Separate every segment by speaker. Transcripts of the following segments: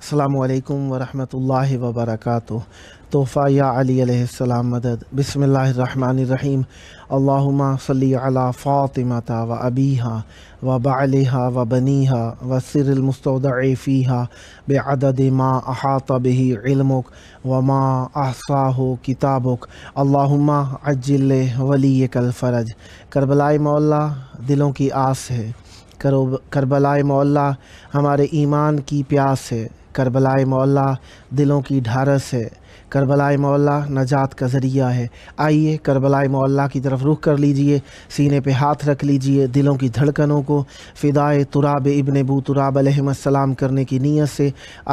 Speaker 1: السلام علیکم ورحمۃ اللہ وبرکاتہ۔ تحفہ یا علی علیہ السلام مدد۔ بسم اللہ الرحمن الرحیم۔ اللہم صلی علی فاطمۃ و ابیہا و بعلہا و بنیہا و سر المستودع فیہا بعدد ما احاط بہ علمک و ما احصاہ کتابک۔ اللہم عجل ولیک الفرج۔ کربلائے مولا دلوں کی آس ہے، کربلائے مولا ہمارے ایمان کی پیاس ہے، کربلائے مولا دلوں کی ڈھارس ہے، کربلائے مولا نجات کا ذریعہ ہے۔ آئیے کربلائے مولا کی طرف رخ کر لیجئے، سینے پہ ہاتھ رکھ لیجئے، دلوں کی دھڑکنوں کو فدائے تراب ابن ابو تراب علیہ السلام کرنے کی نیت سے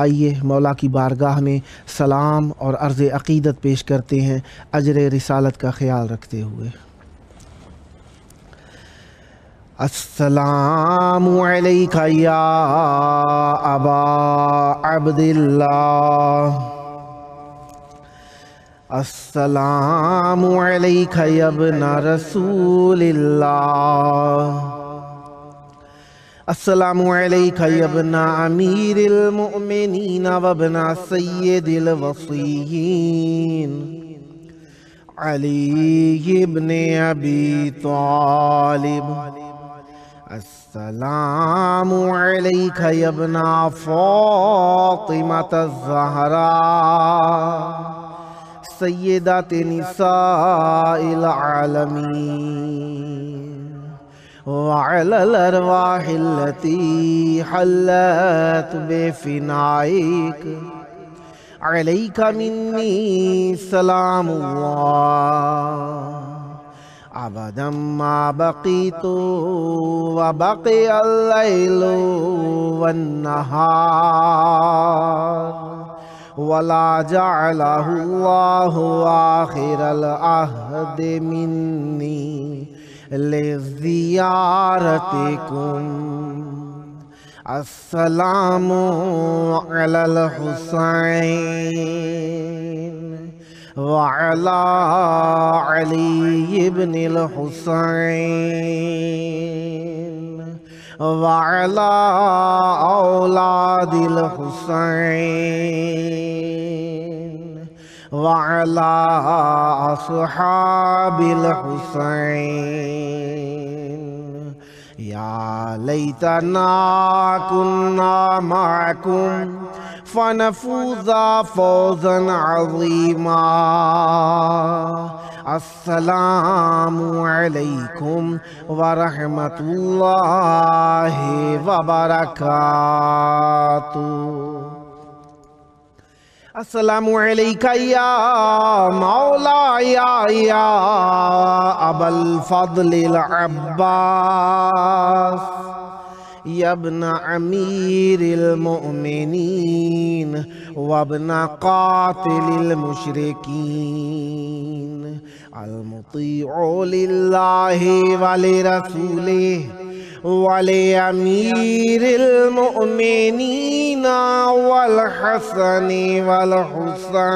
Speaker 1: آئیے مولا کی بارگاہ میں سلام اور عرض عقیدت پیش کرتے ہیں، اجر رسالت کا خیال رکھتے ہوئے۔ السلام علیک یا ابا عبداللہ، السلام علیک یا ابن رسول اللہ، السلام علیک یا ابن امیر المؤمنین و ابن سید الوصیین علی ابن ابی طالب، السلام علیک یا ابن فاطمۃ الزہراء سیدۃ نساء العالمین وعلی الارواح التي حلت بفنائک علیک منی سلام اللہ ابدا ما بقیت وبقی اللیل والنہار ولا جعلہ اللہ آخر العہد منی لزیارتکم۔ السلام علی الحسین وعلی علی ابن الحسین وعلی اولاد الحسین وعلی اصحاب الحسین۔ یا لیتنا کننا معکم فنفوز فوزا عظیما۔ السلام علیکم ورحمۃ اللہ وبرکاتہ۔ السلام علیک یا مولا یا ابا الفضل العباس یا ابن امیر المؤمنین وابن قاتل المشرکین المطیع للہ ولرسولہ ولامیر المؤمنین والحسن والحسین۔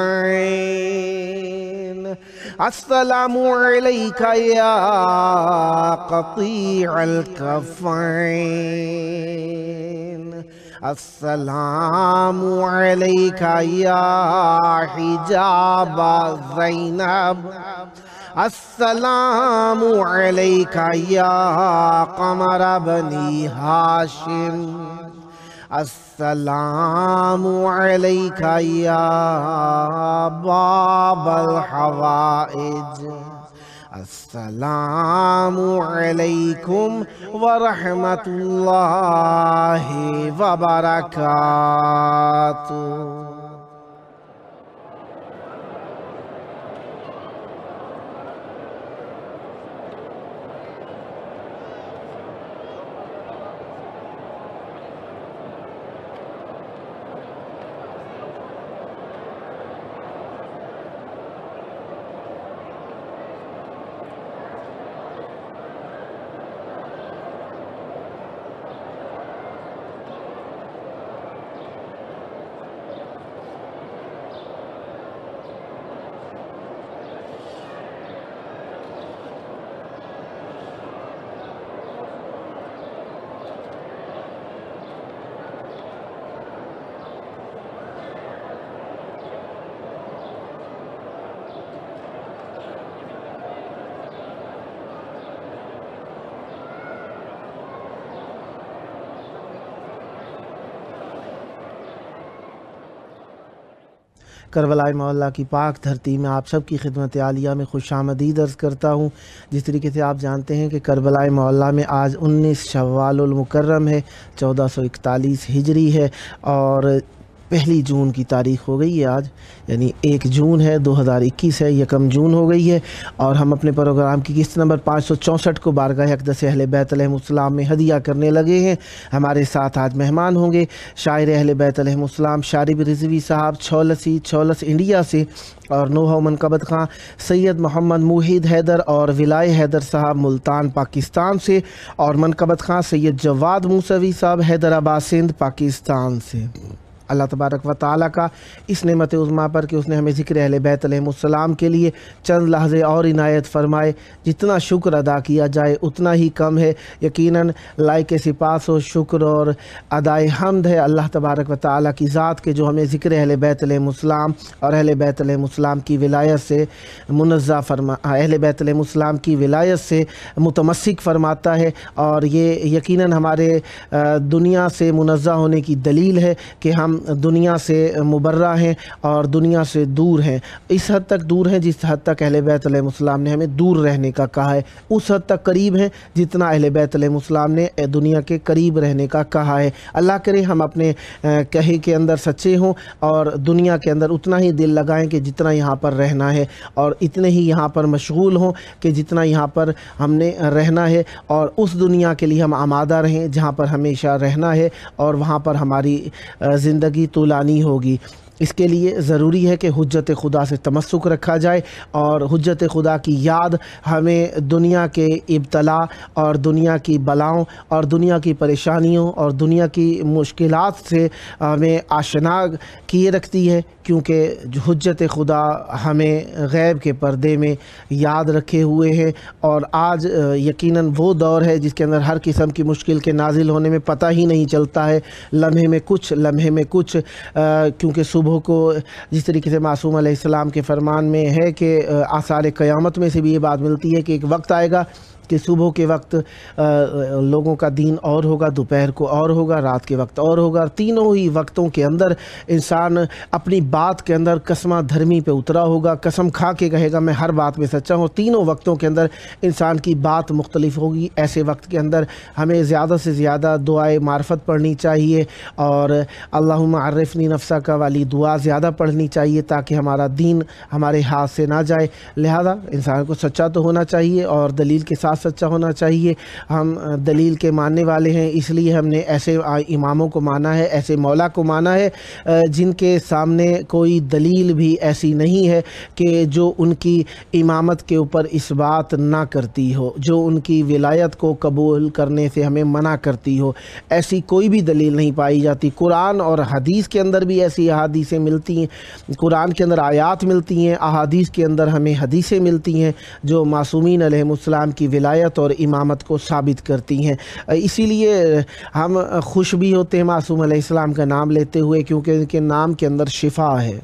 Speaker 1: السلام علیک یا قطیع الکفین، السلام علیک یا حجاب زینب، السلام علیک یا قمر بنی ہاشم، السلام علیک یا باب الحوائج، السلام علیکم ورحمۃ اللہ وبرکاتہ۔ کربلائے معلیٰ کی پاک دھرتی میں آپ سب کی خدمت عالیہ میں خوش آمدید عرض کرتا ہوں۔ جس طریقے سے آپ جانتے ہیں کہ کربلائے معلیٰ میں آج 19 شوال المکرم ہے، 1441 ہجری ہے، اور 1 جون کی تاریخ ہو گئی ہے آج، یعنی 1 جون ہے 2021 ہے، 1 جون ہو گئی ہے، اور ہم اپنے پروگرام کی قسط نمبر 564 کو بارگاہ اقدس اہل بیت علیہم السلام میں ہدیہ کرنے لگے ہیں۔ ہمارے ساتھ آج مہمان ہوں گے شاعر اہل بیت علیہم السلام شارب رضوی صاحب چھولس انڈیا سے، اور نوحہ و منقبت خاں سید محمد موحد حیدر اور ولائے حیدر صاحب ملتان پاکستان سے، اور منقبت خاں سید جواد موسوی صاحب حیدرآباد سندھ پاکستان سے۔ اللہ تبارک و تعالیٰ کا اس نعمت عظمیٰ پر کہ اس نے ہمیں ذکر اہل بیت علیہم السلام کے لیے چند لحظے اور عنایت فرمائے۔ جتنا شکر ادا کیا جائے اتنا ہی کم ہے۔ یقیناً لائق سپاس و شکر اور ادائے حمد ہے اللہ تبارک و تعالیٰ کی ذات کے جو ہمیں ذکر اہل بیت علیہم السلام اور اہل بیت علیہم السلام کی ولایت سے منزہ اہل بیت علیہم السلام کی ولایت سے متمسک فرماتا ہے، اور یہ یقیناً ہمارے دنیا سے منزہ ہونے کی دلیل ہے کہ ہم دنیا سے مبرہ ہیں اور دنیا سے دور ہیں۔ اس حد تک دور ہیں جس حد تک اہل بیت علیہ السلام نے ہمیں دور رہنے کا کہا ہے، اس حد تک قریب ہیں جتنا اہل بیت علیہ السلام نے دنیا کے قریب رہنے کا کہا ہے۔ اللہ کرے ہم اپنے کہے کے اندر سچے ہوں اور دنیا کے اندر اتنا ہی دل لگائیں کہ جتنا یہاں پر رہنا ہے، اور اتنے ہی یہاں پر مشغول ہوں کہ جتنا یہاں پر ہم نے رہنا ہے، اور اس دنیا کے لیے ہم آمادہ رہیں جہاں پر ہمیشہ رہنا ہے، اور وہاں پر ہماری زندگی طولانی ہوگی۔ اس کے لیے ضروری ہے کہ حجت خدا سے تمسک رکھا جائے، اور حجت خدا کی یاد ہمیں دنیا کے ابتلا اور دنیا کی بلاؤں اور دنیا کی پریشانیوں اور دنیا کی مشکلات سے ہمیں آشنا کیے رکھتی ہے، کیونکہ حجت خدا ہمیں غیب کے پردے میں یاد رکھے ہوئے ہیں۔ اور آج یقیناً وہ دور ہے جس کے اندر ہر قسم کی مشکل کے نازل ہونے میں پتہ ہی نہیں چلتا ہے، لمحے میں کچھ، کیونکہ صبح کو جس طریقے سے معصوم علیہ السلام کے فرمان میں ہے کہ آثار قیامت میں سے بھی یہ بات ملتی ہے کہ ایک وقت آئے گا کہ صبح کے وقت لوگوں کا دین اور ہوگا، دوپہر کو اور ہوگا، رات کے وقت اور ہوگا، اور تینوں ہی وقتوں کے اندر انسان اپنی بات کے اندر قسمہ دھرمی پہ اترا ہوگا، قسم کھا کے کہے گا میں ہر بات میں سچا ہوں۔ تینوں وقتوں کے اندر انسان کی بات مختلف ہوگی۔ ایسے وقت کے اندر ہمیں زیادہ سے زیادہ دعائے معرفت پڑھنی چاہیے، اور اللہم عرفنی نفسہ کا والی دعا زیادہ پڑھنی چاہیے تاکہ ہمارا دین ہمارے ہاتھ سے نہ جائے۔ لہذا انسان کو سچا تو ہونا چاہیے اور دلیل کے ساتھ سچا ہونا چاہیے۔ ہم دلیل کے ماننے والے ہیں، اس لیے ہم نے ایسے اماموں کو مانا ہے، ایسے مولا کو مانا ہے جن کے سامنے کوئی دلیل بھی ایسی نہیں ہے کہ جو ان کی امامت کے اوپر اس بات نہ کرتی ہو، جو ان کی ولایت کو قبول کرنے سے ہمیں منع کرتی ہو۔ ایسی کوئی بھی دلیل نہیں پائی جاتی۔ قرآن اور حدیث کے اندر بھی ایسی احادیثیں ملتی ہیں، قرآن کے اندر آیات ملتی ہیں، احادیث کے اندر ہمیں حدیثیں ملتی ہیں جو معصومین علیہم السلام کی ولایت اور امامت کو ثابت کرتی ہیں۔ اسی لیے ہم خوش بھی ہوتے ہیں معصوم علیہ السلام کا نام لیتے ہوئے، کیونکہ ان کے نام کے اندر شفا ہے،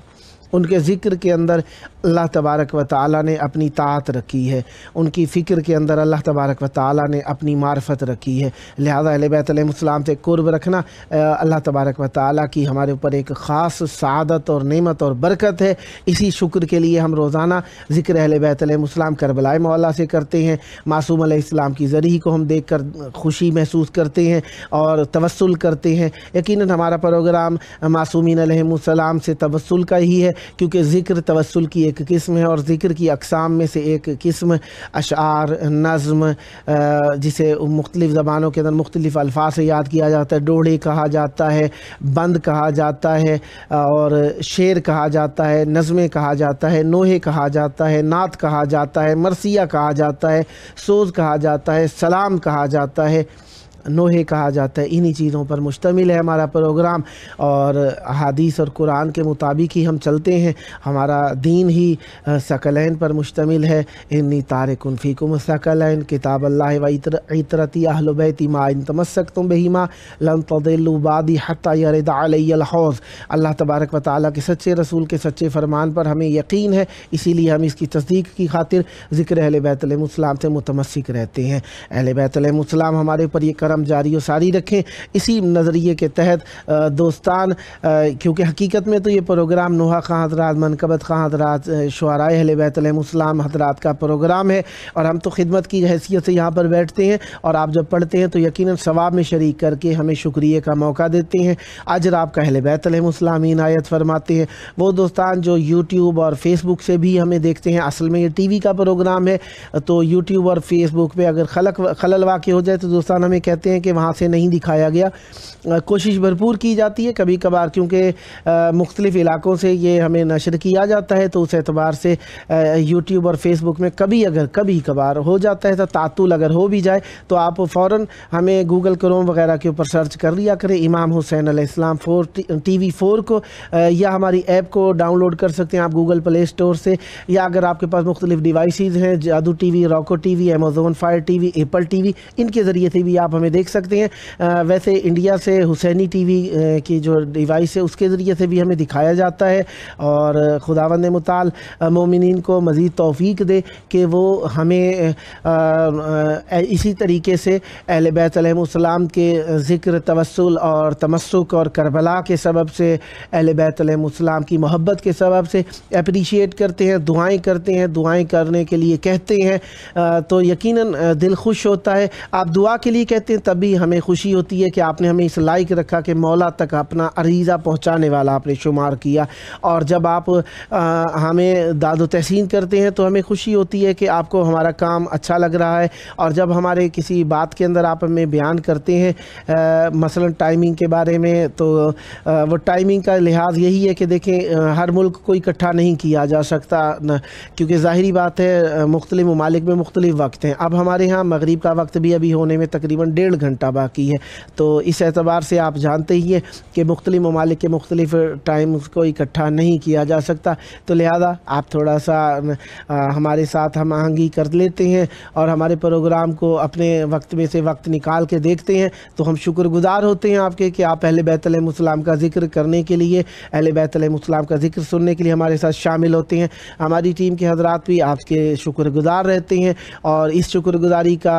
Speaker 1: ان کے ذکر کے اندر اللہ تبارک و تعالیٰ نے اپنی طاعت رکھی ہے، ان کی فکر کے اندر اللہ تبارک و تعالیٰ نے اپنی معرفت رکھی ہے۔ لہذا اہل بیت علیہ السلام سے قرب رکھنا اللہ تبارک و تعالیٰ کی ہمارے اوپر ایک خاص سعادت اور نعمت اور برکت ہے۔ اسی شکر کے لیے ہم روزانہ ذکر اہل بیت علیہ السلام کربلائے معلیٰ سے کرتے ہیں۔ معصوم علیہ السلام کی ذریعہ کو ہم دیکھ کر خوشی محسوس کرتے ہیں اور توسل کرتے ہیں۔ یقیناً ہمارا پروگرام معصومین علیہم السلام سے توسل کا ہی ہے، کیونکہ ذکر توسل کی ایک قسم ہے، اور ذکر کی اقسام میں سے ایک قسم اشعار، نظم، جسے مختلف زبانوں کے اندر مختلف الفاظ سے یاد کیا جاتا ہے، ڈوڑے کہا جاتا ہے، بند کہا جاتا ہے، اور شعر کہا جاتا ہے، نظمیں کہا جاتا ہے، نوحے کہا جاتا ہے، نعت کہا جاتا ہے، مرثیہ کہا جاتا ہے، سوز کہا جاتا ہے، سلام کہا جاتا ہے، نوحے کہا جاتا ہے۔ انہی چیزوں پر مشتمل ہے ہمارا پروگرام، اور حدیث اور قرآن کے مطابق ہی ہم چلتے ہیں۔ ہمارا دین ہی ثقلین پر مشتمل ہے۔ انی تارک فیکم الثقلین کتاب اللہ و عطرتی اہل بیتی ما ان تمسکتم بہما لن تضلوا بعدی حتی یرد علی الحوض۔ اللہ تبارک و تعالیٰ کے سچے رسول کے سچے فرمان پر ہمیں یقین ہے، اسی لیے ہم اس کی تصدیق کی خاطر ذکر اہل بیت علیہ السلام سے متمسک رہتے ہیں۔ اہل بیت علیہ السلام ہمارے اوپر یہ کرم کرم جاری و ساری رکھیں. اسی نظریے کے تحت دوستان کیونکہ حقیقت میں تو یہ پروگرام نوحہ خان حضرات، منقبت خان حضرات، شعراء اہل بیت علیہم السلام حضرات کا پروگرام ہے، اور ہم تو خدمت کی حیثیت سے یہاں پر بیٹھتے ہیں، اور آپ جب پڑھتے ہیں تو یقیناً ثواب میں شریک کر کے ہمیں شکریہ کا موقع دیتے ہیں، اجر آپ کا اہل بیت علیہم السلام عنایت فرماتے ہیں. وہ دوستان جو یوٹیوب اور فیس بک سے بھی ہمیں دیکھتے ہیں، اصل میں یہ ٹی وی کا پروگرام ہے، تو یوٹیوب اور فیس بک پہ اگر خلل واقع ہو جائے تو دوستان ہمیں کہتے ہیں کہ وہاں سے نہیں دکھایا گیا. کوشش بھرپور کی جاتی ہے، کبھی کبھار کیونکہ مختلف علاقوں سے یہ ہمیں نشر کیا جاتا ہے، تو اس اعتبار سے یوٹیوب اور فیس بک میں کبھی کبھار ہو جاتا ہے، تو تعطل اگر ہو بھی جائے تو آپ فوراً ہمیں گوگل کروم وغیرہ کے اوپر سرچ کر لیا کریں امام حسین علیہ السلام ٹی وی 4 کو، یا ہماری ایپ کو ڈاؤن لوڈ کر سکتے ہیں آپ گوگل پلے اسٹور سے، یا اگر آپ کے پاس مختلف ڈیوائسز ہیں، Jadoo TV, Roku TV, Amazon Fire TV, Apple TV, ان کے ذریعے سے بھی آپ ہمیں دیکھ سکتے ہیں. ویسے انڈیا سے حسینی ٹی وی کی جو ڈیوائس ہے اس کے ذریعے سے بھی ہمیں دکھایا جاتا ہے، اور خداوند متعال مومنین کو مزید توفیق دے کہ وہ ہمیں اسی طریقے سے اہل بیت علیہم السلام کے ذکر، توسل اور تمسک، اور کربلا کے سبب سے اہل بیت علیہم السلام کی محبت کے سبب سے اپریشیٹ کرتے ہیں، دعائیں کرتے ہیں، دعائیں کرنے کے لیے کہتے ہیں، تو یقیناً دل خوش ہوتا ہے. آپ دعا کے لیے کہتے ہیں تب بھی ہمیں خوشی ہوتی ہے کہ آپ نے ہمیں اس لائق رکھا کہ مولا تک اپنا عریضہ پہنچانے والا آپ نے شمار کیا. اور جب آپ ہمیں داد و تحسین کرتے ہیں تو ہمیں خوشی ہوتی ہے کہ آپ کو ہمارا کام اچھا لگ رہا ہے. اور جب ہمارے کسی بات کے اندر آپ ہمیں بیان کرتے ہیں مثلا ٹائمنگ کے بارے میں، تو وہ ٹائمنگ کا لحاظ یہی ہے کہ دیکھیں ہر ملک کو اکٹھا نہیں کیا جا سکتا، کیونکہ ظاہری بات ہے مختلف ممالک میں مختلف وقت ہیں. اب ہمارے ہاں مغرب کا وقت بھی ابھی ہونے میں تقریباً 1.5 گھنٹہ باقی ہے، تو اس اعتبار سے آپ جانتے ہی ہیں کہ مختلف ممالک کے مختلف ٹائمز کو اکٹھا نہیں کیا جا سکتا، تو لہذا آپ تھوڑا سا ہمارے ساتھ ہم آہنگی کر لیتے ہیں اور ہمارے پروگرام کو اپنے وقت میں سے وقت نکال کے دیکھتے ہیں. تو ہم شکر گزار ہوتے ہیں آپ کے کہ آپ اہل بیت علیہم السلام کا ذکر کرنے کے لیے، اہل بیت علیہم السلام کا ذکر سننے کے لیے ہمارے ساتھ شامل ہوتے ہیں. ہماری ٹیم کے حضرات بھی آپ کے شکر گزار رہتے ہیں، اور اس شکر گزاری کا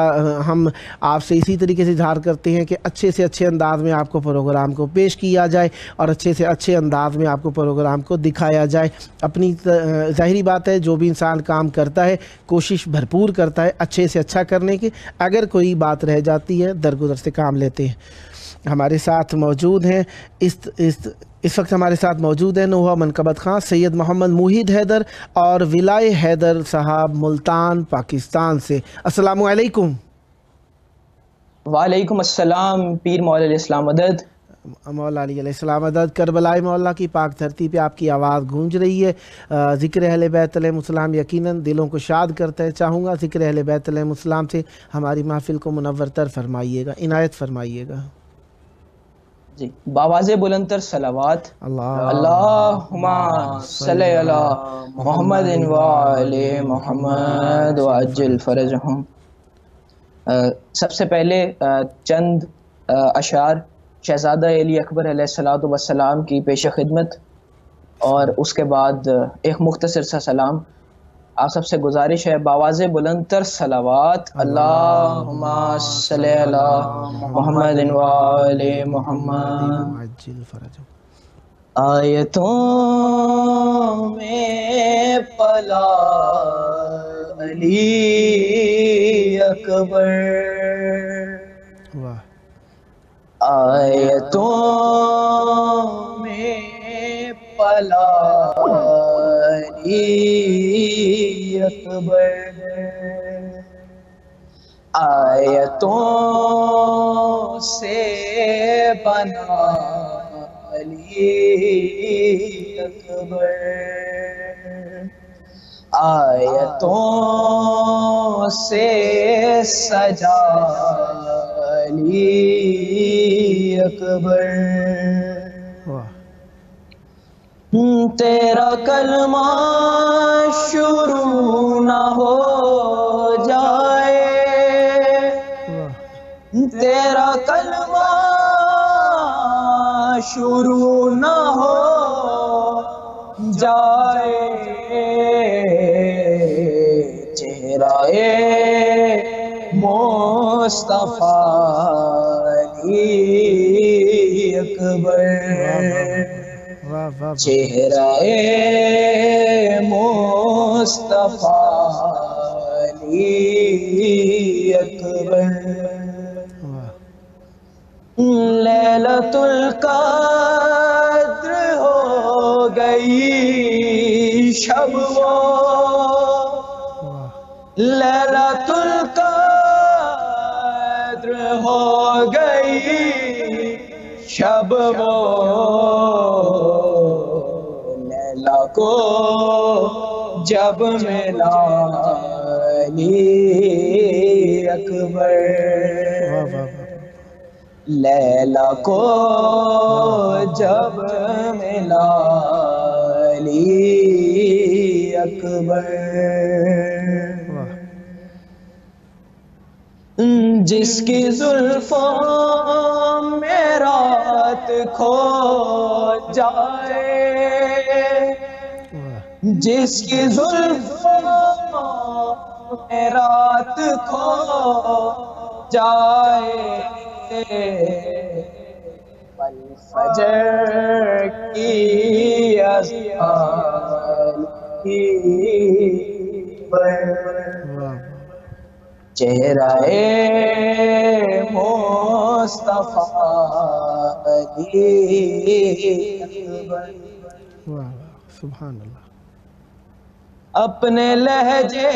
Speaker 1: ہم آپ سے اسی طریقے سے اظہار کرتے ہیں کہ اچھے سے اچھے انداز میں آپ کو پروگرام کو پیش کیا جائے، اور اچھے سے اچھے انداز میں آپ کو پروگرام کو دکھایا جائے. اپنی ظاہری بات ہے جو بھی انسان کام کرتا ہے کوشش بھرپور کرتا ہے اچھے سے اچھا کرنے کی، اگر کوئی بات رہ جاتی ہے درگزر سے کام لیتے ہیں. ہمارے ساتھ موجود ہیں اس وقت ہمارے ساتھ موجود ہیں نوحہ منقبت خان سید محمد موحد حیدر اور ولائے حیدر صاحب ملتان پاکستان سے. السلام علیکم.
Speaker 2: وعلیکم السلام پیر مولا علیہ السلام مدد.
Speaker 1: مولا علی علیہ السلام مدد. کربلائے مولا کی پاک دھرتی پہ آپ کی آواز گونج رہی ہے. ذکر اہل بیت علیہم السلام یقیناً دلوں کو شاد کرتا ہے. چاہوں گا ذکر اہل بیت علیہم السلام سے ہماری محفل کو منور تر فرمائیے گا، عنایت فرمائیے گا.
Speaker 2: جی، باواز بلندتر صلوات. اللہم صلی علی محمد و آل محمد وعجل فرجہم. سب سے پہلے چند اشعار شہزادہ علی اکبر علیہ الصلوۃ والسلام کی پیش خدمت، اور اس کے بعد ایک مختصر سا سلام. آپ سب سے گزارش ہے باواز بلندتر صلوات. اللہم صلی علی محمد و آل محمد. آیتوں میں پلا علی اکبر، آیتوں میں پلا علی اکبر، آیتوں سے بنا علی اکبر، آیتوں سے سجا علی اکبر. تیرا کلمہ شروع نہ ہو جائے، تیرا کلمہ شروع نہ ہو جائے، چہرہ مصطفیٰ اکبر چہرہ مصطفیٰ علی اکبر لیلۃ القدر ہو گئی شب وہ لیلۃ القدر ہو گئی شب وہ لیلا کو جب ملا علی اکبر لیلا کو جب ملا علی اکبر جس کی زلفوں میں رات کھو جائے جس کی زلفوں میں رات کھو جائے فجر کی اذان چہرہ مصطفیٰ علی اکبر
Speaker 1: سبحان اللہ
Speaker 2: اپنے لہجے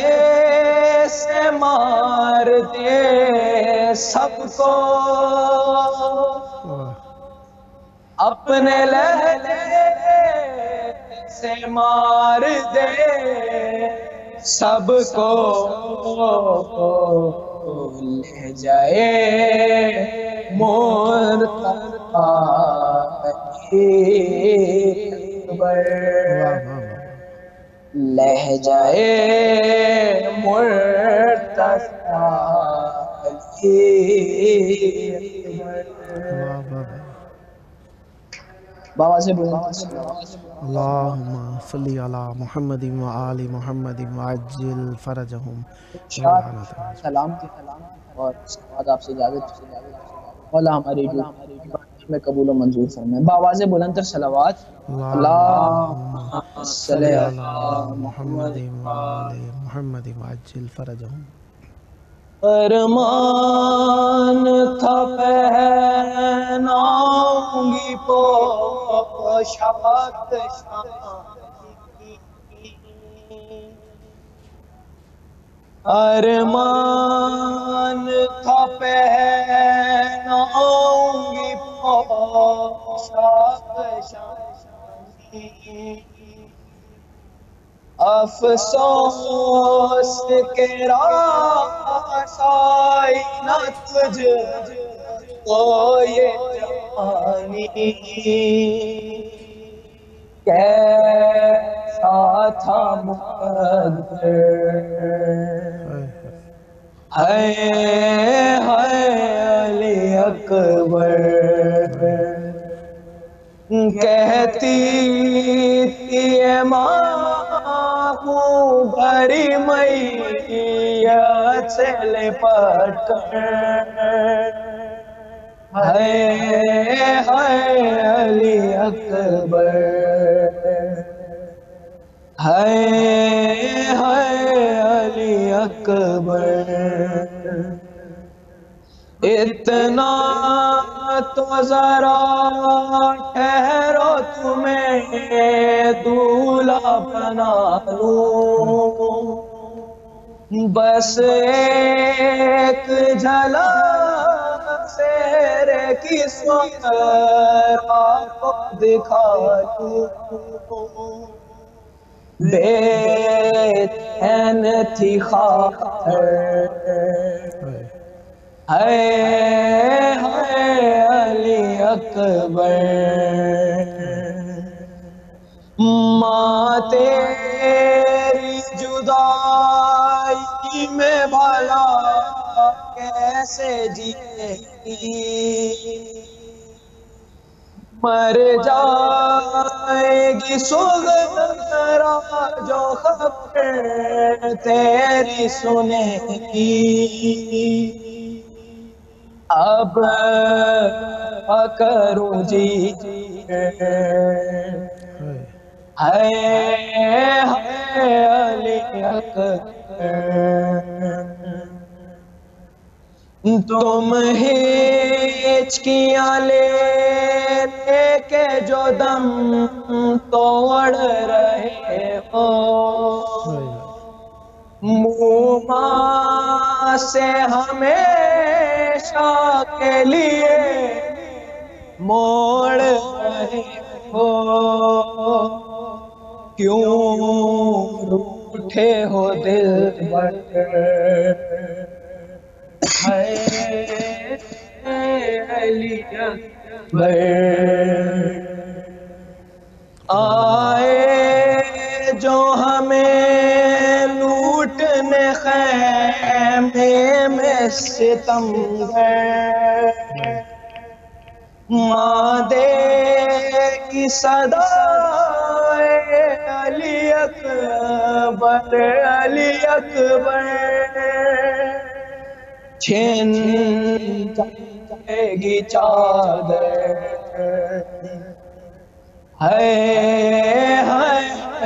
Speaker 2: سے مار دے سب کو اپنے لہجے سے مار دے سب کو لہجے مرتضیٰ اکبر لہجہ مرتضیٰ بابا سے
Speaker 1: اللہم صلی علی محمد و آل محمد وعجل فرجہم
Speaker 2: سلام اور اس کے بعد آپ سے اجازت مولا ہماری جو میں قبول و منظور فرمائے بآواز بلند تر صلوات اللہم صلی علی محمد
Speaker 1: و آل محمد وعجل فرجہم
Speaker 2: ارمان تھا پہناؤں گی پوشاک شانی ارمان تھا پہناؤں گی پوشاک شانی افسوس کے رسائی نہ تجھ کو یہ جوانی کیسا تھا مقدر ہے علی اکبر کہتی تھی بھری میت سے لپٹ کر ہے علی اکبر ہے علی اکبر اتنا تو ذرا ٹھہرو تمہیں دولہا بنا لوں بس ایک جھلک چہرے کی سوندرا کو دکھا دوں بے چین تھی خاطر ہے علی اکبر ماں تیری جدائی میں بھلا کیسے جیے گی مر جائے گی سغرا جو خبر تیری سنے گی اب کروں جی علی اکبر تم ہچکیاں لے کے جو دم توڑ رہے ہو منہ سے ہمیشہ کے لیے موڑ رہے ہو کیوں روٹھے ہو دل بر علی اکبر آئے جو ہمیں لوٹنے خیمے میں ستمگر مادے کی صدا علی اکبر علی اکبر چھن جائے گی چادر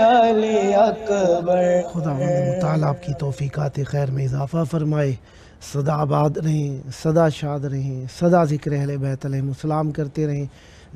Speaker 2: علی اکبر
Speaker 1: خداوند متعال آپ کی توفیقات خیر میں اضافہ فرمائے، سدا آباد رہیں، سدا شاد رہیں، سدا ذکر اہل بیت علیہم السلام کرتے رہیں،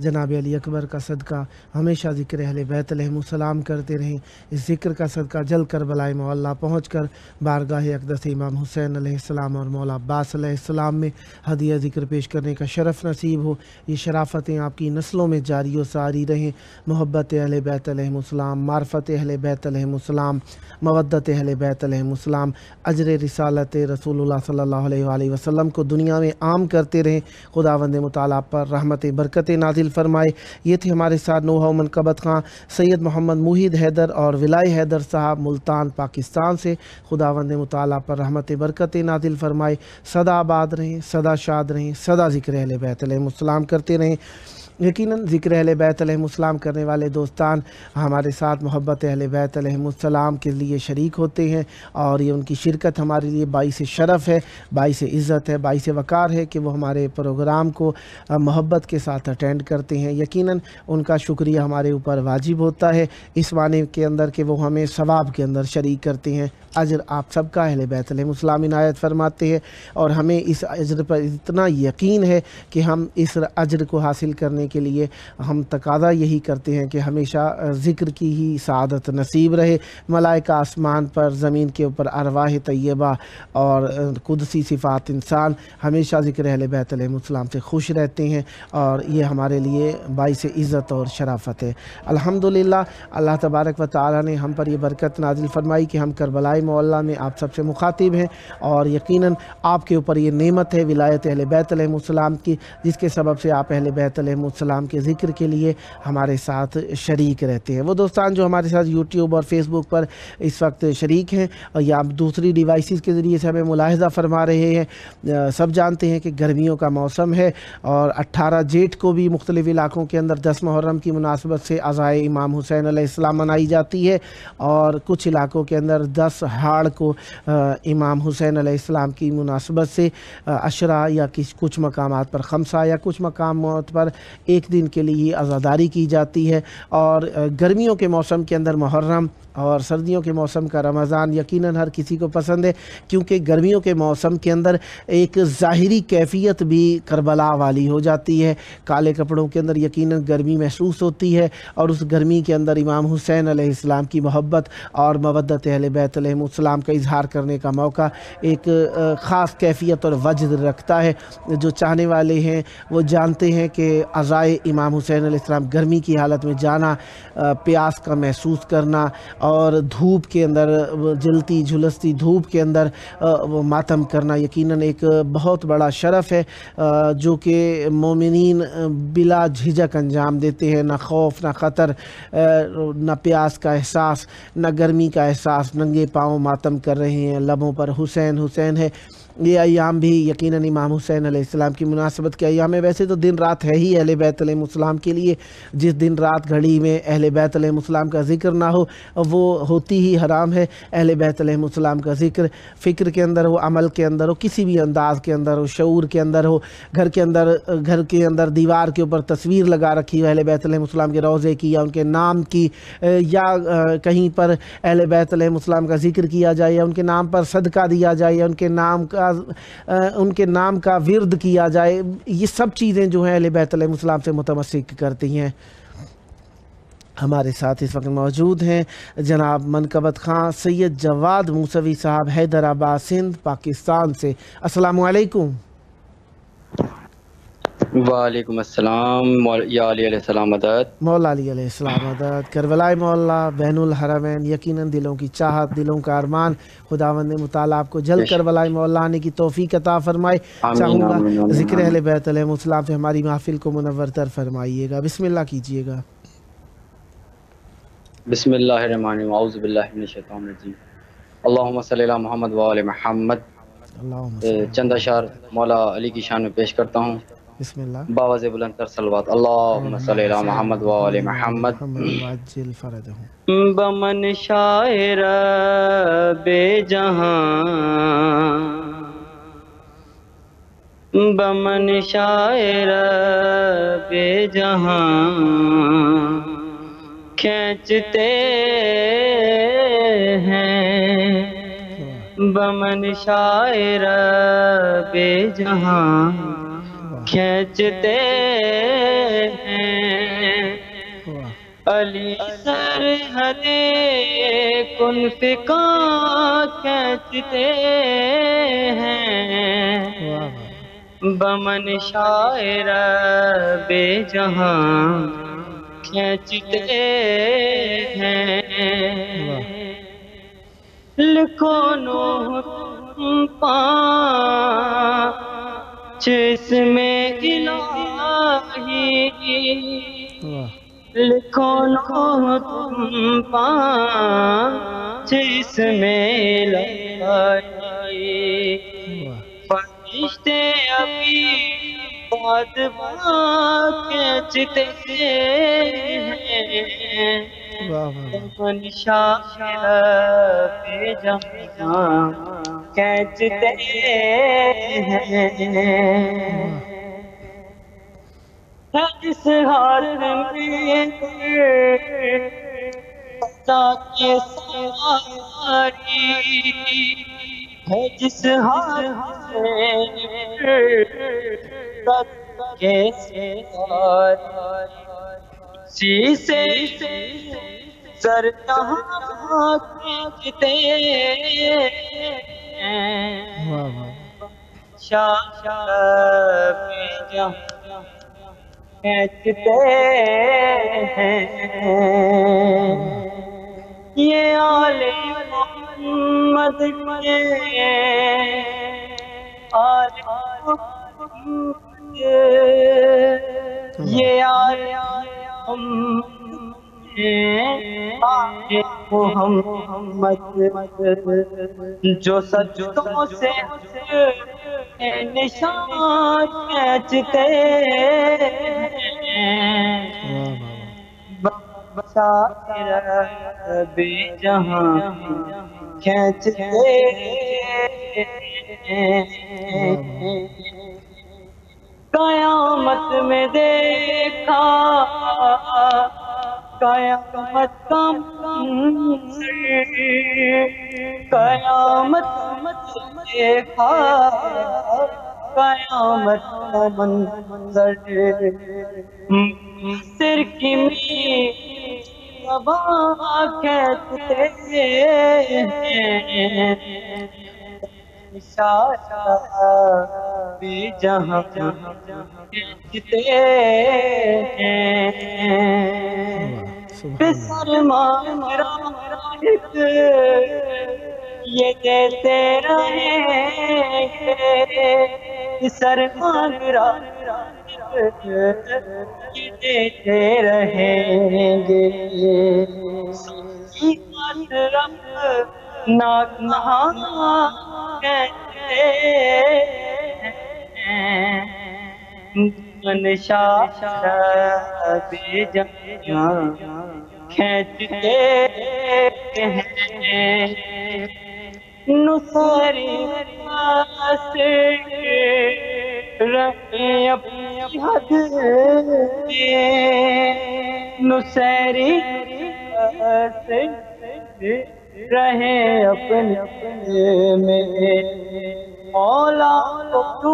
Speaker 1: جناب علی اکبر کا صدقہ ہمیشہ ذکر اہل بیت علیہم السلام کرتے رہیں، اس ذکر کا صدقہ جل کربلائے معلیٰ پہنچ کر بارگاہ اقدس امام حسین علیہ السلام اور مولا عباس علیہ السلام میں ہدیہ ذکر پیش کرنے کا شرف نصیب ہو۔ یہ شرافتیں آپ کی نسلوں میں جاری و ساری رہیں، محبت اہل بیت علیہم السلام، معرفت اہل بیت علیہم السلام، مودت اہل بیت علیہم السلام، اجر رسالت رسول اللہ صلی اللہ علیہ وآلہ وسلم کو دنیا میں عام کرتے رہیں۔ خداوند متعال آپ پر رحمت برکت نازل فرمائے۔ یہ تھے ہمارے ساتھ نوحہ و منقبت خان سید محمد موحد حیدر اور ولائے حیدر صاحب ملتان پاکستان سے۔ خداوند متعال آپ پر رحمت برکت نازل فرمائے، سدا آباد رہیں، سدا شاد رہیں، سدا ذکر اہل بیت علیہم السلام کرتے رہیں۔ یقیناً ذکر اہل بیت علیہم السلام کرنے والے دوستان ہمارے ساتھ محبت اہل بیت علیہم السلام کے لیے شریک ہوتے ہیں، اور یہ ان کی شرکت ہمارے لیے باعث شرف ہے، باعث عزت ہے، باعث وقار ہے کہ وہ ہمارے پروگرام کو محبت کے ساتھ اٹینڈ کرتے ہیں۔ یقیناً ان کا شکریہ ہمارے اوپر واجب ہوتا ہے اس معنی کے اندر کہ وہ ہمیں ثواب کے اندر شریک کرتے ہیں۔ اجر آپ سب کا اہل بیت علیہم السلام عنایت فرماتے ہیں، اور ہمیں اس اجر پر اتنا یقین ہے کہ ہم اس اجر کو حاصل کرنے کے لیے ہم تقاضا یہی کرتے ہیں کہ ہمیشہ ذکر کی ہی سعادت نصیب رہے۔ ملائکہ آسمان پر، زمین کے اوپر ارواح طیبہ اور قدسی صفات انسان ہمیشہ ذکر اہل بیت علیہم السلام سے خوش رہتے ہیں، اور یہ ہمارے لیے باعث عزت اور شرافت ہے۔ الحمدللہ اللہ تبارک و تعالی نے ہم پر یہ برکت نازل فرمائی کہ ہم کربلائے معلیٰ میں آپ سب سے مخاطب ہیں، اور یقیناً آپ کے اوپر یہ نعمت ہے ولایت اہل بیت علیہم السلام کی، جس کے سبب سے آپ اہل بیت علیہم السلام کے ذکر کے لیے ہمارے ساتھ شریک رہتے ہیں۔ وہ دوستان جو ہمارے ساتھ یوٹیوب اور فیس بک پر اس وقت شریک ہیں اور یا دوسری ڈیوائسز کے ذریعے سے ہمیں ملاحظہ فرما رہے ہیں، سب جانتے ہیں کہ گرمیوں کا موسم ہے، اور 18 جیٹھ کو بھی مختلف علاقوں کے اندر 10 محرم کی مناسبت سے عزائے امام حسین علیہ السلام منائی جاتی ہے، اور کچھ علاقوں کے اندر 10 ہاڑ کو امام حسین علیہ السلام کی مناسبت سے عشرہ یا کچھ مقامات پر خمسہ یا کچھ مقامات پر ایک دن کے لیے عزاداری کی جاتی ہے۔ اور گرمیوں کے موسم کے اندر محرم اور سردیوں کے موسم کا رمضان یقیناً ہر کسی کو پسند ہے، کیونکہ گرمیوں کے موسم کے اندر ایک ظاہری کیفیت بھی کربلا والی ہو جاتی ہے، کالے کپڑوں کے اندر یقیناً گرمی محسوس ہوتی ہے، اور اس گرمی کے اندر امام حسین علیہ السلام کی محبت اور مودت اہل بیت علیہم السلام کا اظہار کرنے کا موقع ایک خاص کیفیت اور وجد رکھتا ہے۔ جو چاہنے والے ہیں وہ جانتے ہیں کہ عزائے امام حسین علیہ السلام گرمی کی حالت میں جانا، پیاس کا محسوس کرنا، اور دھوپ کے اندر جلتی جھلستی دھوپ کے اندر وہ ماتم کرنا یقیناً ایک بہت بڑا شرف ہے، جو کہ مومنین بلا جھجک انجام دیتے ہیں۔ نہ خوف، نہ خطر، نہ پیاس کا احساس، نہ گرمی کا احساس، ننگے پاؤں ماتم کر رہے ہیں، لبوں پر حسین حسین ہے۔ یہ ایام بھی یقیناً امام حسین علیہ السلام کی مناسبت کے ایام ہے۔ ویسے تو دن رات ہے ہی اہل بیت علیہ السلام کے لیے، جس دن رات گھڑی میں اہل بیت علیہ السلام کا ذکر نہ ہو وہ ہوتی ہی حرام ہے۔ اہل بیت علیہ السلام کا ذکر فکر کے اندر ہو، عمل کے اندر ہو، کسی بھی انداز کے اندر ہو، شعور کے اندر ہو، گھر کے اندر دیوار کے اوپر تصویر لگا رکھی ہو اہل بیت علیہ السلام کے روضے کی یا ان کے نام کی، یا کہیں پر اہل بیت علیہ السلام کا ذکر کیا جائے یا ان کے نام پر صدقہ دیا جائے یا ان کے نام کا ورد کیا جائے، یہ سب چیزیں جو ہیں اہل بیت علیہ السلام سے متمسک کرتی ہیں۔ ہمارے ساتھ اس وقت موجود ہیں جناب منقبت خان سید جواد موسوی صاحب، حیدرآباد سندھ، پاکستان سے۔ السلام علیکم۔
Speaker 3: وعلیکم السلام یا علی علیہ السلام مدد۔
Speaker 1: مولا علی علیہ السلام مدد۔ کربلائے مولا بین الحرمین، یقیناً دلوں کی چاہت، دلوں کا ارمان، خداوند مطالعہ آپ کو جلد کربلائے مولا آنے کی توفیق عطا فرمائے۔ چاہوں گا ذکر اہل بیت علیہ السلام سے ہماری محفل کو منور تر فرمائیے گا، بسم اللہ کیجئے گا۔
Speaker 3: بسم اللہ الرحمن الرحیم، اعوذ باللہ من الشیطان الرجیم، اللہم صلی علی محمد و آل محمد۔ چند اشعار مولا علی کی شان میں پیش کرتا ہوں،
Speaker 1: بسم اللہ۔
Speaker 3: باوز بلند تر صلوات، اللہم صلی علی محمد و آل محمد۔ بمن شاعر بے جہاں، بمن شاعر بے جہاں کھینچتے ہیں، بمن شاعر بے جہاں کھینچتے ہیں، علی سرحد کن فقہ کھینچتے ہیں، بمن شاعر بے جہاں کھینچتے ہیں، لکھو نوح پانچ اسم الہی، لکھو نوح پانچ اسم الہی، فرشتے ابھی باد کھینچتے ہیں، بمن شاعر بے جہاں کھینچتے ہیں، جس ہاتھ میں خدا کی سواری ہے، جس ہاتھ میں خدا کی سواری، اسی سے سر جہاں کھینچتے ہیں، شاعر بے جہاں کھینچتے ہیں، یہ آل محمد کے آل محمد، یہ آل محمد جو سجدوں سے نشان کھینچتے ہیں، شاعر بے جہاں کھینچتے ہیں، قیامت میں دیکھا قیامت کا منظر، قیامت دیکھا قیامت کا منظر، سر کی صبا کھینچتے ہیں، شاعر بے جہاں کھینچتے ہیں، سلمان راہب یہ دیتے رہیں گے، سلمان راہب یہ دیتے رہیں گے،
Speaker 4: نہ کہاں کہتے ہیں منشا بے جہاں کھینچتے ہیں نصیری پاس رہے اپنی حد میں نصیری پاس رہے اپنے میں مولا تو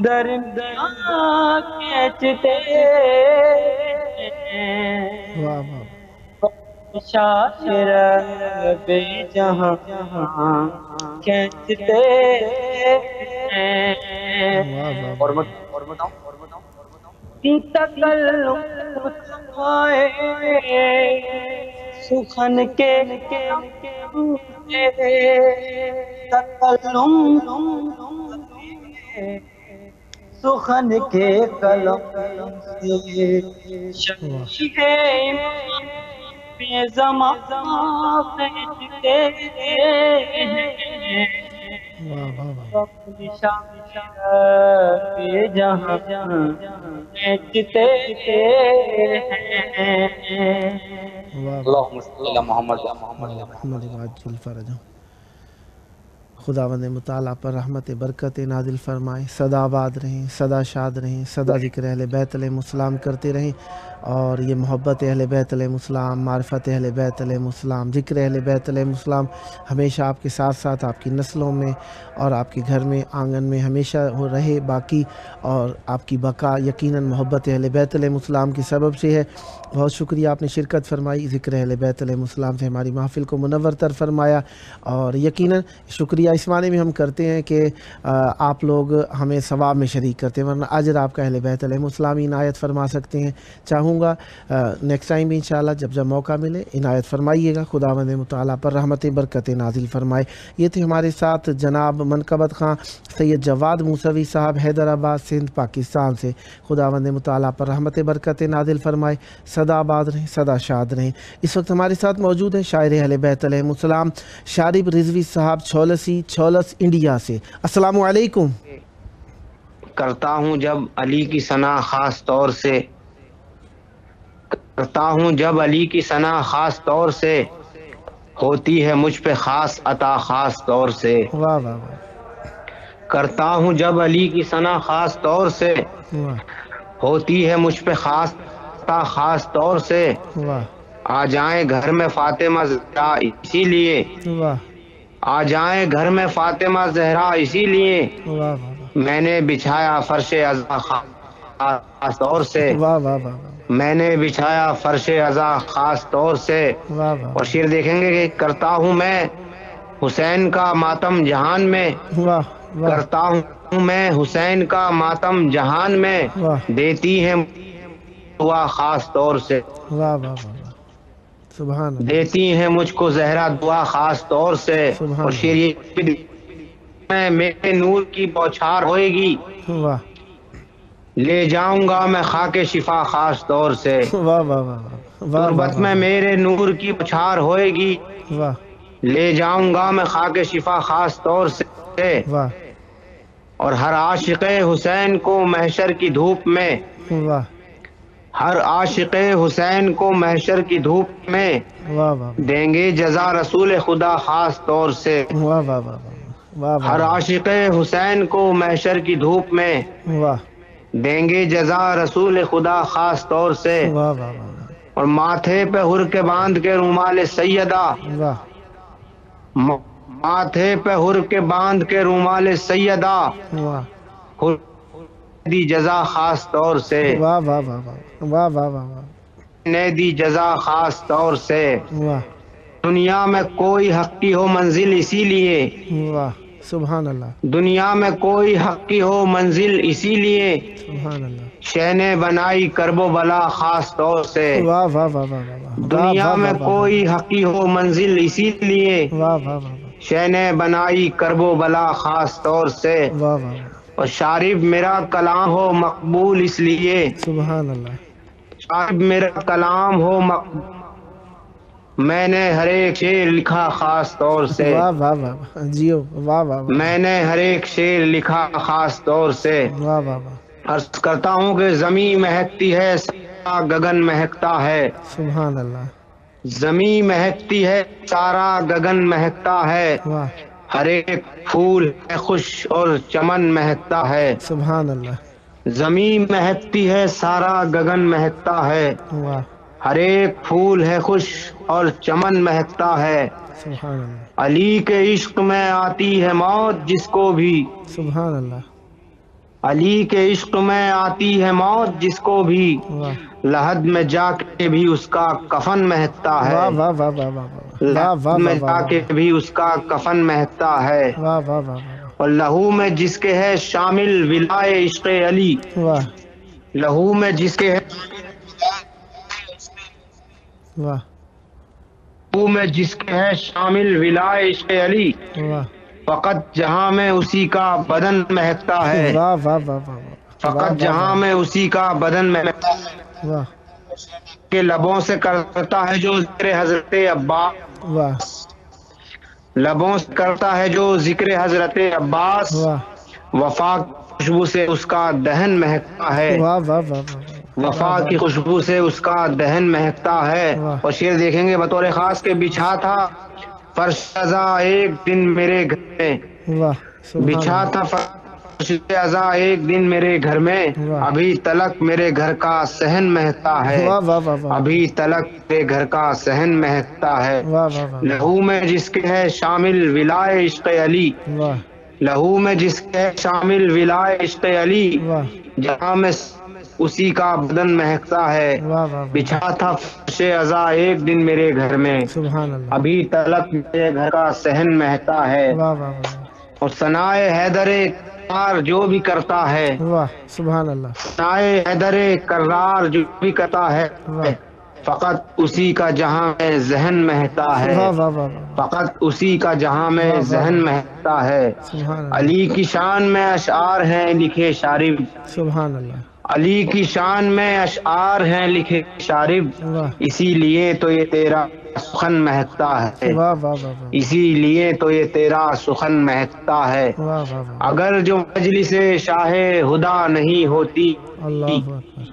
Speaker 4: درمیان کھینچتے ہیں شاعر بے جہاں کھینچتے ہیں
Speaker 3: اور بتاؤ
Speaker 4: تکلم سخن کے تکلم سخن کے قلم سے شیخ امام بے زمان کھینچتے ہیں اپنی شان بے جہاں کھینچتے ہیں
Speaker 3: اللہم صلی علی محمد
Speaker 1: وعجل فرجہ۔ خداوند مطالعہ پر رحمت برکت نازل فرمائے، سدا آباد رہیں، سدا شاد رہیں، سدا ذکر اہل بیت علیہ السلام کرتے رہیں، اور یہ محبت اہل بیت علیہ السلام، معرفت اہل بیت علیہ السلام، ذکر اہل بیت علیہ السلام ہمیشہ آپ کے ساتھ ساتھ آپ کی نسلوں میں اور آپ کے گھر میں آنگن میں ہمیشہ ہو رہے باقی، اور آپ کی بقا یقیناً محبت اہل بیت علیہ السلام کی سبب سے ہے۔ بہت شکریہ آپ نے شرکت فرمائی، ذکر اہل بیت علیہ السلام سے ہماری محفل کو منور تر فرمایا، اور یقیناً شکریہ اس معنی میں ہم کرتے ہیں کہ آپ لوگ ہمیں ثواب میں شریک کرتے ہیں، ورنہ اجر آپ کا اہل بیت علیہ السلام ہی عنایت فرما سکتے ہیں۔ چاہوں گا نیکسٹ ٹائم بھی انشاءاللہ جب موقع ملے عنایت فرمائیے گا، خداوند مطالعہ پر رحمت برکت نازل فرمائے۔ یہ تھے ہمارے ساتھ جناب منقبت خان سید جواد موسوی صاحب حیدرآباد سندھ پاکستان سے، خداوند مطالعہ پر رحمت برکت نازل فرمائے، سدا آباد رہیں، سدا شاد رہیں۔ اس وقت ہمارے ساتھ موجود ہے شاعر اہل بیت علیہ السلام شارب رضوی صاحب چھولس انڈیا سے۔ السلام علیکم۔
Speaker 5: کرتا ہوں جب علی کی ثنا خاص طور سے، کرتا ہوں جب علی کی ثنا خاص طور سے، ہوتی ہے مجھ پہ خاص عطا خاص طور سے۔
Speaker 1: واہ واہ واہ،
Speaker 5: کرتا ہوں جب علی کی ثنا خاص طور سے،
Speaker 1: واہ
Speaker 5: ہوتی ہے مجھ پہ خاص عطا خاص طور سے۔
Speaker 1: واہ
Speaker 5: آ جائیں گھر میں فاطمہ زہرا اسی لیے،
Speaker 1: واہ
Speaker 5: آ جائیں گھر میں فاطمہ زہرا اسی لیے،
Speaker 1: واہ واہ
Speaker 5: میں نے بچھایا فرش عزا خاص طور سے،
Speaker 1: واہ واہ واہ
Speaker 5: میں نے بچھایا فرش عزا خاص طور سے۔
Speaker 1: واہ واہ
Speaker 5: اور شعر دیکھیں گے کہ کرتا ہوں میں حسین کا ماتم جہان میں،
Speaker 1: واہ واہ
Speaker 5: کرتا ہوں میں حسین کا ماتم جہان میں،
Speaker 1: واہ
Speaker 5: دیتی ہے دعا خاص طور سے،
Speaker 1: واہ واہ واہ، سبحان اللہ،
Speaker 5: دیتی ہیں مجھ کو زہرا دعا خاص طور سے۔
Speaker 1: سبحان
Speaker 5: اور شعر یہ میں میرے نور کی بوچھار ہوئے گی،
Speaker 1: واہ
Speaker 5: لے جاؤں گا میں خاک شفا خاص طور سے۔
Speaker 1: واہ واہ واہ واہ
Speaker 5: تربت میں میرے نور کی بوچھار ہوئے گی،
Speaker 1: واہ
Speaker 5: لے جاؤں گا میں خاک شفا خاص طور سے۔
Speaker 1: واہ
Speaker 5: اور ہر عاشق حسین کو محشر کی دھوپ میں،
Speaker 1: واہ
Speaker 5: ہر عاشق حسین کو محشر کی دھوپ میں،
Speaker 1: واہ واہ
Speaker 5: دیں گے جزا رسول خدا خاص طور سے۔
Speaker 1: واہ واہ واہ واہ
Speaker 5: ہر عاشق حسین کو محشر کی دھوپ میں،
Speaker 1: واہ
Speaker 5: دیں گے جزا رسول خدا خاص طور سے۔
Speaker 1: واہ واہ واہ
Speaker 5: اور ماتھے پہ ہر کے باندھ کے رومال سیدہ،
Speaker 1: واہ
Speaker 5: ماتھے پہ ہر کے باندھ کے رومال سیدہ،
Speaker 1: واہ
Speaker 5: ہر دی جزا خاص طور سے،
Speaker 1: واہ واہ واہ واہ واہ واہ واہ
Speaker 5: نے دی جزا خاص طور سے۔
Speaker 1: واہ
Speaker 5: دنیا میں کوئی حق کی ہو منزل اسی لیے،
Speaker 1: واہ سبحان اللہ،
Speaker 5: دنیا میں کوئی حق کی ہو منزل اسی لیے،
Speaker 1: سبحان اللہ،
Speaker 5: شہ نے بنائی کرب و بلا خاص طور سے۔
Speaker 1: واہ واہ واہ واہ واہ،
Speaker 5: دنیا میں کوئی حق کی ہو منزل اسی لیے،
Speaker 1: واہ واہ واہ
Speaker 5: شہ نے بنائی کرب و بلا خاص طور سے۔
Speaker 1: واہ واہ،
Speaker 5: اور شارب میرا کلام ہو مقبول اس لیے،
Speaker 1: سبحان اللہ،
Speaker 5: شارب میرا کلام ہو میں نے ہر ایک شعر لکھا خاص طور سے،
Speaker 1: واہ واہ واہ جیو، واہ واہ واہ
Speaker 5: میں نے ہر ایک شعر لکھا خاص طور سے،
Speaker 1: واہ واہ واہ،
Speaker 5: عرض کرتا ہوں کہ زمین مہکتی ہے سارا گگن مہکتا ہے،
Speaker 1: سبحان اللہ،
Speaker 5: زمین مہکتی ہے سارا گگن مہکتا ہے،
Speaker 1: واہ،
Speaker 5: ہر ایک پھول ہے خوش اور چمن مہکتا ہے،
Speaker 1: سبحان اللہ،
Speaker 5: زمین مہکتی ہے سارا گگن مہکتا ہے،
Speaker 1: واہ،
Speaker 5: ہر ایک پھول ہے خوش اور چمن مہکتا ہے،
Speaker 1: سبحان اللہ،
Speaker 5: علی کے عشق میں آتی ہے موت جس کو بھی،
Speaker 1: سبحان اللہ،
Speaker 5: علی کے عشق میں آتی ہے موت جس کو بھی،
Speaker 1: واہ
Speaker 5: لحد میں جا کے بھی اس کا کفن مہکتا ہے،
Speaker 1: واہ واہ واہ واہ واہ واہ
Speaker 5: لحد
Speaker 1: واہ
Speaker 5: میں
Speaker 1: واہ
Speaker 5: جا کے بھی اس کا کفن مہکتا ہے،
Speaker 1: واہ واہ واہ
Speaker 5: اور لہو میں جس کے ہے شامل ولائے عشق علی،
Speaker 1: واہ
Speaker 5: لہو میں جس کے ہے
Speaker 1: واہ
Speaker 5: لہو میں جس کے ہے شامل ولائے عشق علی،
Speaker 1: واہ
Speaker 5: فقط جہاں میں اسی کا بدن مہکتا ہے،
Speaker 1: واہ واہ واہ واہ
Speaker 5: فقط جہاں میں اسی کا بدن مہکتا ہے،
Speaker 1: واہ
Speaker 5: کے لبوں سے کرتا ہے جو ذکر حضرت عباس،
Speaker 1: واہ
Speaker 5: لبوں سے کرتا ہے جو ذکر حضرت عباس،
Speaker 1: واہ
Speaker 5: وفا کی خوشبو سے اس کا دہن مہکتا ہے،
Speaker 1: واہ واہ واہ
Speaker 5: وفا کی خوشبو سے اس کا دہن مہکتا ہے،
Speaker 1: واہ
Speaker 5: اور شعر دیکھیں گے بطور خاص کے بچھا تھا فرش ازاں ایک دن میرے گھر میں،
Speaker 1: واہ سبحان
Speaker 5: بچھا
Speaker 1: اللہ،
Speaker 5: تھا فرش ازاں ایک دن میرے گھر میں،
Speaker 1: واہ
Speaker 5: ابھی تلک میرے گھر کا صحن مہکتا ہے،
Speaker 1: واہ واہ واہ واہ
Speaker 5: ابھی تلک میرے گھر کا صحن مہکتا ہے،
Speaker 1: واہ واہ واہ
Speaker 5: لہو میں جس کے ہے شامل ولائے عشق علی،
Speaker 1: واہ
Speaker 5: لہو میں جس کے ہے شامل ولائے عشق علی،
Speaker 1: واہ
Speaker 5: جہاں میں اسی کا بدن مہکتا ہے،
Speaker 1: واہ واہ
Speaker 5: بچھا تھا فرش ازاں ایک دن میرے گھر میں،
Speaker 1: سبحان اللہ،
Speaker 5: ابھی تلک میرے گھر کا صحن مہکتا ہے،
Speaker 1: واہ واہ واہ
Speaker 5: اور ثنائے حیدر کرار جو بھی کرتا ہے،
Speaker 1: واہ سبحان اللہ،
Speaker 5: ثنائے حیدر کرار جو بھی کرتا ہے،
Speaker 1: واہ
Speaker 5: فقط اسی کا جہاں میں ذہن مہکتا ہے،
Speaker 1: واہ واہ واہ
Speaker 5: فقط اسی کا جہاں میں
Speaker 1: واہ واہ
Speaker 5: ذہن مہکتا ہے،
Speaker 1: سبحان اللہ،
Speaker 5: علی کی شان میں اشعار ہیں لکھے شارب،
Speaker 1: سبحان اللہ،
Speaker 5: علی کی شان میں اشعار ہیں لکھے شارب،
Speaker 1: واہ
Speaker 5: اسی لیے تو یہ تیرا سخن مہکتا ہے،
Speaker 1: واہ واہ واہ واہ
Speaker 5: اسی لیے تو یہ تیرا سخن مہکتا ہے،
Speaker 1: واہ واہ واہ
Speaker 5: اگر جو مجلس شاہ ہدا نہیں ہوتی،
Speaker 1: اللہ اکبر،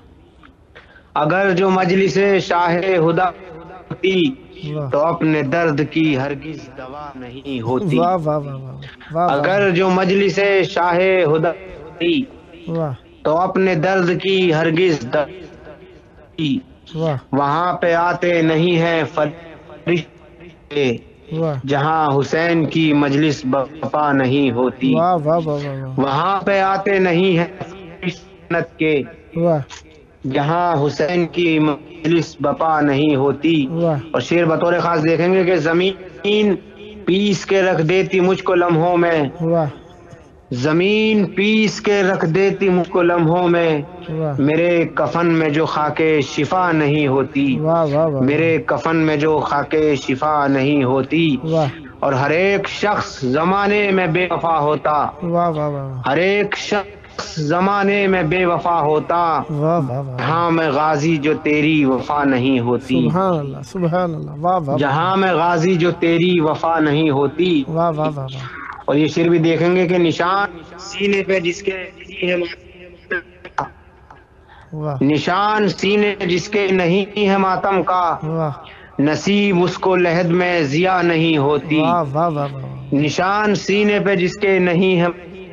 Speaker 5: اگر جو مجلس شاہ ہدا ہوتی
Speaker 1: واہ
Speaker 5: تو اپنے درد کی ہرگز دوا نہیں ہوتی،
Speaker 1: واہ واہ واہ واہ واہ
Speaker 5: اگر جو مجلس شاہ ہدا ہوتی
Speaker 1: واہ
Speaker 5: تو اپنے درد کی ہرگز دوا نہیں ہوتی،
Speaker 1: واہ
Speaker 5: وہاں پہ آتے نہیں ہیں فرشتے
Speaker 1: واہ
Speaker 5: جہاں حسین کی مجلس بپا نہیں ہوتی،
Speaker 1: واہ واہ واہ واہ
Speaker 5: وہاں پہ آتے نہیں ہیں فرشتے کے
Speaker 1: واہ
Speaker 5: جہاں حسین کی مجلس بپا نہیں ہوتی،
Speaker 1: واہ
Speaker 5: اور شعر بطور خاص دیکھیں گے کہ زمین پیس کے رکھ دیتی مجھ کو لمحوں میں،
Speaker 1: واہ
Speaker 5: زمین پیس کے رکھ دیتی مجھ کو لمحوں میں،
Speaker 1: واہ
Speaker 5: میرے کفن میں جو خاک شفا نہیں ہوتی،
Speaker 1: واہ واہ واہ
Speaker 5: میرے کفن میں جو خاک شفا نہیں ہوتی،
Speaker 1: واہ
Speaker 5: اور ہر ایک شخص زمانے میں بے وفا ہوتا،
Speaker 1: واہ واہ واہ
Speaker 5: ہر ایک شخص زمانے میں بے وفا ہوتا،
Speaker 1: واہ واہ واہ
Speaker 5: جہاں میں غازی جو تیری وفا نہیں ہوتی،
Speaker 1: سبحان اللہ، سبحان اللہ، واہ واہ
Speaker 5: جہاں میں غازی جو تیری وفا نہیں ہوتی،
Speaker 1: واہ واہ واہ واہ
Speaker 5: اور یہ شعر بھی دیکھیں گے کہ نشان سینے پہ جس کے نہیں ہے
Speaker 1: واہ
Speaker 5: نشان سینے جس کے نہیں ہے ماتم کا،
Speaker 1: واہ
Speaker 5: نصیب اس کو لحد میں ضیا نہیں ہوتی،
Speaker 1: واہ واہ واہ واہ
Speaker 5: نشان سینے پہ جس کے نہیں ہے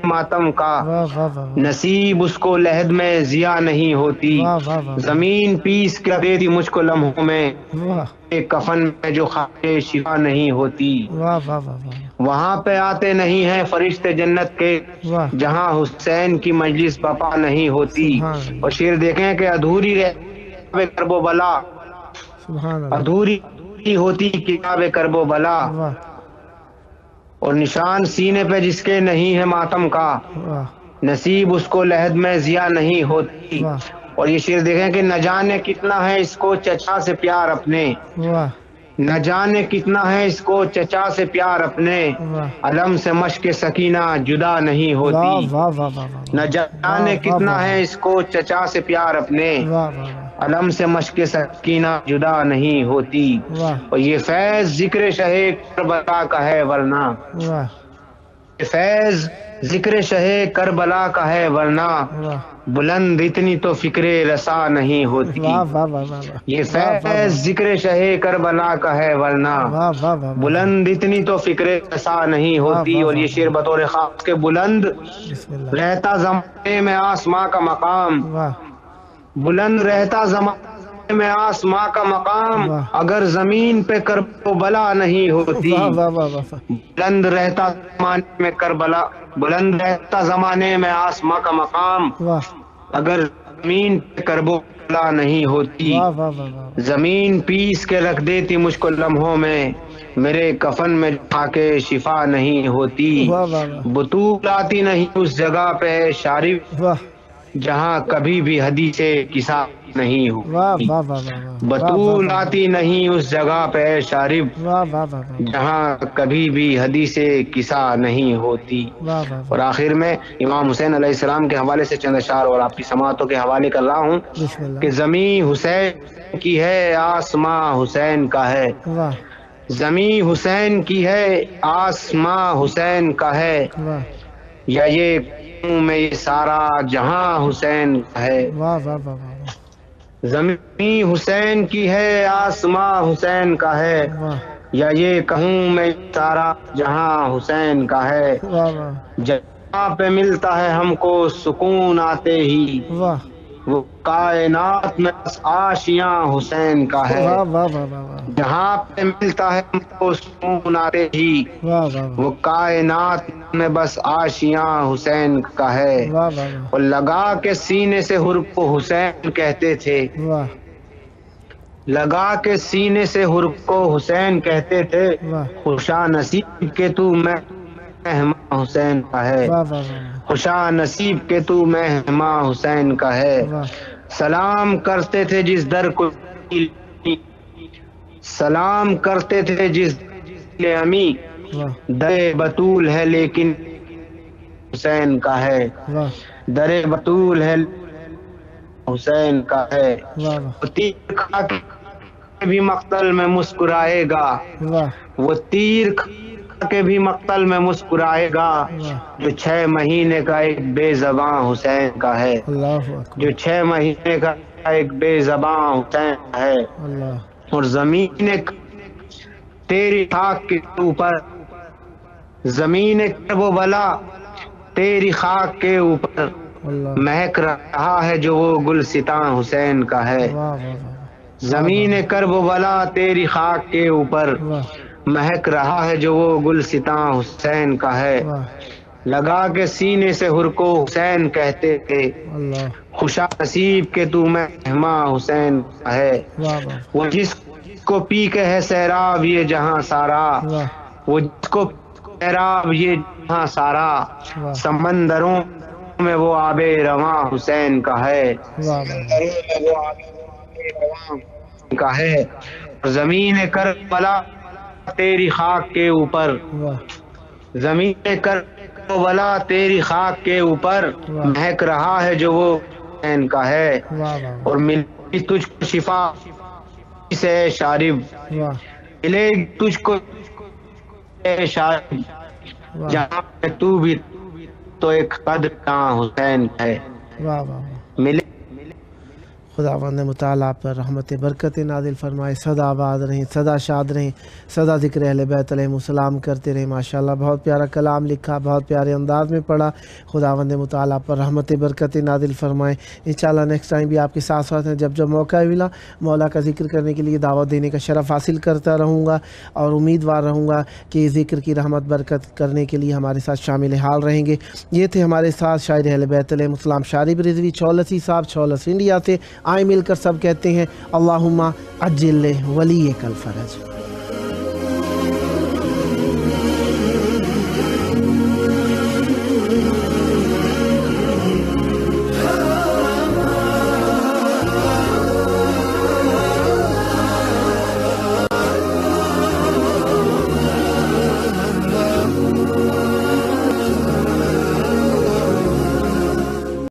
Speaker 5: ماتم کا،
Speaker 1: واہ واہ واہ
Speaker 5: نصیب اس کو لحد میں ضیا نہیں ہوتی،
Speaker 1: واہ واہ واہ
Speaker 5: زمین پیس کر دیتی مجھ کو لمحوں میں،
Speaker 1: واہ
Speaker 5: ایک کفن میں جو خاک شفا نہیں ہوتی،
Speaker 1: واہ واہ واہ واہ
Speaker 5: وہاں پہ آتے نہیں ہیں فرشتے جنت کے
Speaker 1: واہ
Speaker 5: جہاں حسین کی مجلس بپا نہیں ہوتی،
Speaker 1: سبحان اللہ،
Speaker 5: اور شعر دیکھیں کہ ادھوری رہے کرب و بلا،
Speaker 1: سبحان اللہ،
Speaker 5: ادھوری ہوتی کتاب کرب و بلا،
Speaker 1: واہ
Speaker 5: اور نشان سینے پہ جس کے نہیں ہے ماتم کا،
Speaker 1: واہ
Speaker 5: نصیب اس کو لحد میں ضیا نہیں ہوتی،
Speaker 1: واہ
Speaker 5: اور یہ شعر دیکھیں کہ نہ جانے کتنا ہے اس کو چچا سے پیار اپنے،
Speaker 1: واہ
Speaker 5: نہ جانے کتنا ہے اس کو چچا سے پیار اپنے،
Speaker 1: واہ
Speaker 5: علم سے مشق سکینہ جدا نہیں
Speaker 1: واہ
Speaker 5: ہوتی،
Speaker 1: واہ واہ واہ
Speaker 5: نہ جانے کتنا ہے اس کو چچا سے پیار اپنے،
Speaker 1: واہ واہ واہ
Speaker 5: علم سے مشق سکینہ جدا نہیں ہوتی، اور یہ فیض ذکر شہ کربلا کا ہے ورنہ، یہ فیض ذکر شہ کربلا کا ہے ورنہ، بلند اتنی تو فکر رسا نہیں ہوتی، یہ فیض ذکر شہ کربلا کا ہے ورنہ، بلند اتنی تو فکر رسا نہیں ہوتی۔ اور یہ شعر بطور خاص کے بلند رہتا زمانے میں آسماں کا مقام، بلند رہتا زمانے میں آسماں کا مقام، اگر زمین پہ کربلا نہیں ہوتی، بلند رہتا زمانے میں کربلا، بلند رہتا زمانے میں آسماں کا مقام، اگر زمین پہ کربلا نہیں ہوتی، زمین پیس کے رکھ دیتی مجھ کو لمحوں میں، میرے کفن میں جا کے شفا نہیں ہوتی، بطول آتی نہیں اس جگہ پہ شارب، جہاں کبھی بھی حدیث قصہ نہیں ہوتی، بطول آتی نہیں اس جگہ پہ شارب، جہاں کبھی بھی حدیث قصہ نہیں ہوتی۔ اور آخر میں امام حسین علیہ السلام کے حوالے سے چند اشعار اور آپ کی سماعتوں کے حوالے کر رہا ہوں کہ زمین حسین کی ہے آسماں حسین کا ہے، زمین حسین کی ہے آسماں حسین کا ہے، یا یہ میں یہ سارا جہاں حسین کا ہے، زمین حسین کی ہے آسماں حسین کا ہے، یا یہ کہوں میں سارا جہاں حسین کا ہے، جہاں پہ ملتا ہے ہم کو سکون آتے ہی، وہ کائنات میں بس آشیاں حسین کا ہے، جہاں پہ ملتا ہے ہم کو سکون آتے ہی، وہ کائنات میں بس آشیاں حسین کا ہے، اور لگا کے سینے سے ہر کو حسین کہتے تھے، لگا کے سینے سے ہر کو حسین کہتے تھے، خوشا نصیب کے تو مہماں حسین کا ہے، خوشا نصیب کے تو مہماں حسین کا ہے، سلام کرتے تھے جس در کو، سلام کرتے تھے جس دل امی، در بطول ہے لیکن حسین کا ہے، در بطول ہے حسین کا ہے، تیر کھا کے بھی مقتل میں مسکرائے گا، وہ تیر کھا کے بھی مقتل میں مسکرائے گا، جو 6 مہینے کا ایک بے زباں حسین کا ہے، جو 6 مہینے کا ایک بے زباں حسین کا ہے، اور زمین تیری خاک کے اوپر، زمین کربلا تیری خاک کے اوپر مہک رہا ہے جو وہ گلستاں حسین کا ہے، زمین کربلا تیری خاک کے اوپر مہک رہا ہے جو وہ گلستاں حسین کا ہے، لگا کے سینے سے ہر کو حسین کہتے تھے، خوشا نصیب کے تو مہماں حسین کا ہے، وہ جس کو پی کے ہے سیراب یہ جہاں سارا، وہ جس کو سیراب یہ جہاں سارا، سمندروں میں وہ آب رواں حسین کا ہے، سمندروں میں وہ آب رواں کا ہے، زمین کربلا تیری خاک کے اوپر، زمین کربلا تیری خاک کے اوپر مہک رہا ہے جو وہ حسین کا ہے، اور ملی تجھ کو شفا سے شارب، ملے تجھ کو شارب، جہاں پہ تو بھی تو ایک قدر حسین ہے، ملے
Speaker 1: خداوند متعالی آپ پر رحمت برکت نازل فرمائے، سدا آباد رہیں، سدا شاد رہیں، سدا ذکر اہل بیت علیہ السلام کرتے رہیں۔ ماشاءاللہ بہت پیارا کلام لکھا، بہت پیارے انداز میں پڑھا، خداوند متعالی آپ پر رحمت برکت نازل فرمائے۔ انشاءاللہ نیکسٹ ٹائم بھی آپ کے ساتھ ساتھ ہیں، جب جب موقع ملا مولا کا ذکر کرنے کے لیے دعوت دینے کا شرف حاصل کرتا رہوں گا، اور امیدوار رہوں گا کہ ذکر کی رحمت برکت کرنے کے لیے ہمارے ساتھ شامل حال رہیں گے۔ یہ تھے ہمارے ساتھ شاعر اہل بیت علیہ السلام شارب رضوی چھولسی صاحب، چھولس انڈیا سے۔ آئیں مل کر سب کہتے ہیں اللہم عجل ولیک الفرج۔